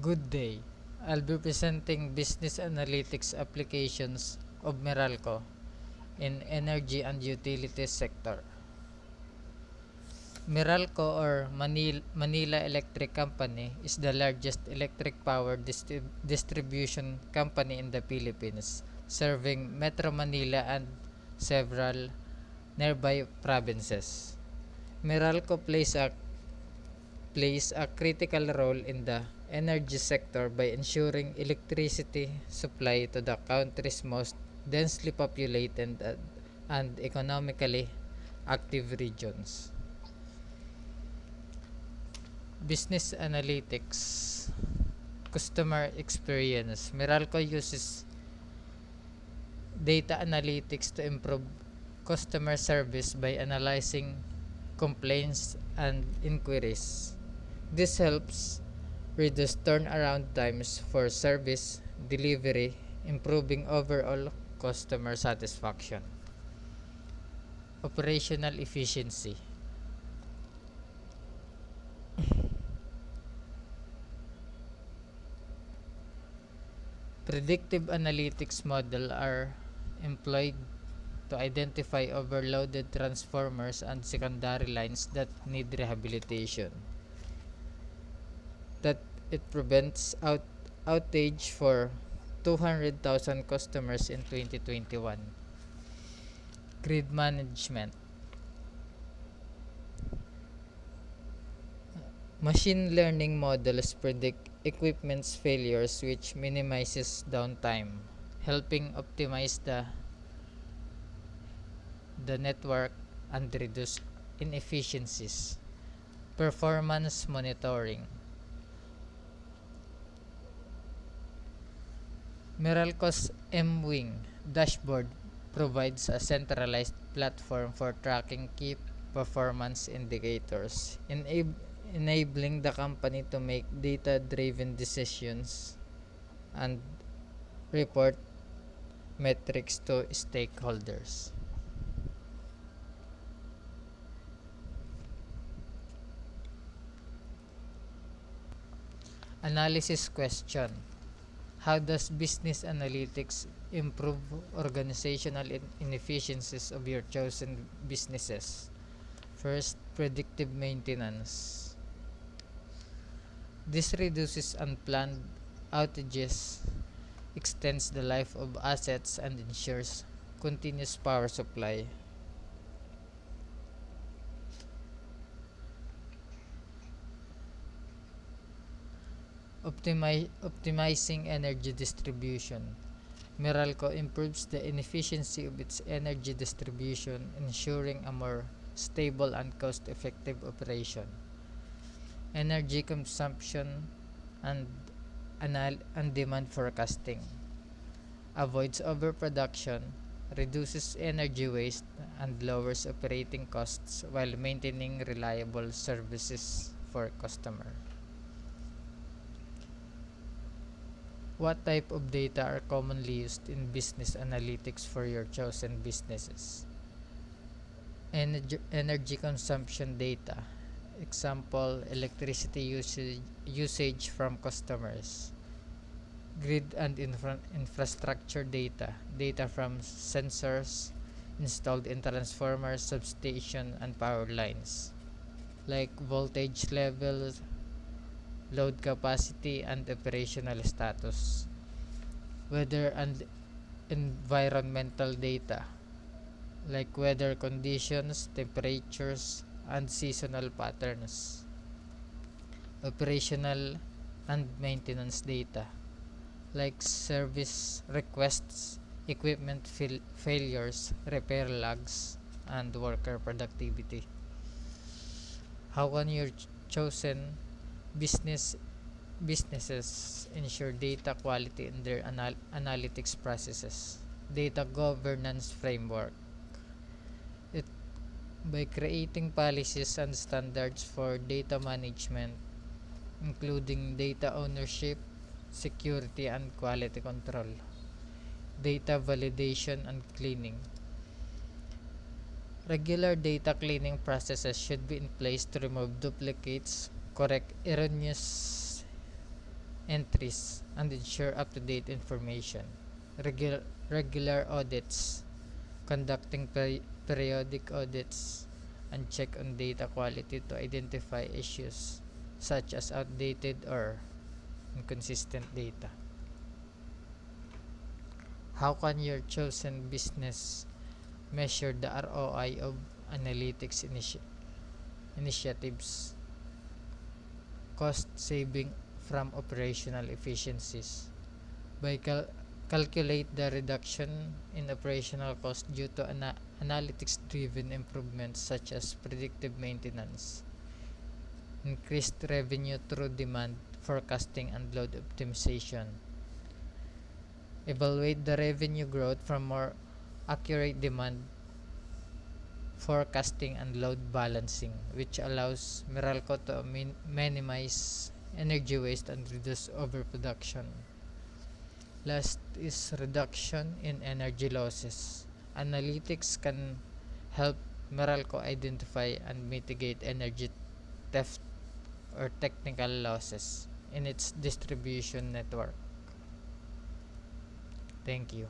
Good day. I'll be presenting business analytics applications of Meralco in energy and utilities sector. Meralco or Manila Electric Company is the largest electric power distribution company in the Philippines, serving Metro Manila and several nearby provinces. Meralco plays a critical role in the energy sector by ensuring electricity supply to the country's most densely populated and economically active regions. Business analytics, customer experience. Meralco uses data analytics to improve customer service by analyzing complaints and inquiries. This helps reduce turnaround times for service delivery, improving overall customer satisfaction. Operational efficiency. Predictive analytics model are employed to identify overloaded transformers and secondary lines that need rehabilitation. That it prevents outage for 200,000 customers in 2021. Grid management. Machine learning models predict equipment's failures which minimizes downtime, helping optimize the network and reduce inefficiencies. Performance monitoring. Meralco's M-Wing dashboard provides a centralized platform for tracking key performance indicators, enabling the company to make data-driven decisions and report metrics to stakeholders. Analysis question. How does business analytics improve organizational inefficiencies of your chosen businesses? First, predictive maintenance. This reduces unplanned outages, extends the life of assets, and ensures continuous power supply. Optimizing energy distribution. Meralco improves the efficiency of its energy distribution, ensuring a more stable and cost-effective operation. Energy consumption and demand forecasting. Avoids overproduction, reduces energy waste, and lowers operating costs while maintaining reliable services for customer. What type of data are commonly used in business analytics for your chosen businesses? Energy consumption data. Example, electricity usage from customers. Grid and infrastructure data. Data from sensors installed in transformers, substation, and power lines, like voltage levels, load capacity, and operational status. Weather and environmental data, like weather conditions, temperatures, and seasonal patterns. Operational and maintenance data, like service requests, equipment failures, repair logs, and worker productivity. How can your chosen businesses ensure data quality in their analytics processes? Data governance framework. It by creating policies and standards for data management, including data ownership, security, and quality control. Data validation and cleaning. Regular data cleaning processes should be in place to remove duplicates, correct erroneous entries and ensure up-to-date information. Regular audits, conducting periodic audits, and check on data quality to identify issues such as outdated or inconsistent data. How can your chosen business measure the ROI of analytics initiatives? Cost saving from operational efficiencies. By calculate the reduction in operational cost due to analytics-driven improvements such as predictive maintenance, increased revenue through demand forecasting and load optimization. Evaluate the revenue growth from more accurate demand forecasting and load balancing, which allows Meralco to minimize energy waste and reduce overproduction. Last is reduction in energy losses. Analytics can help Meralco identify and mitigate energy theft or technical losses in its distribution network. Thank you.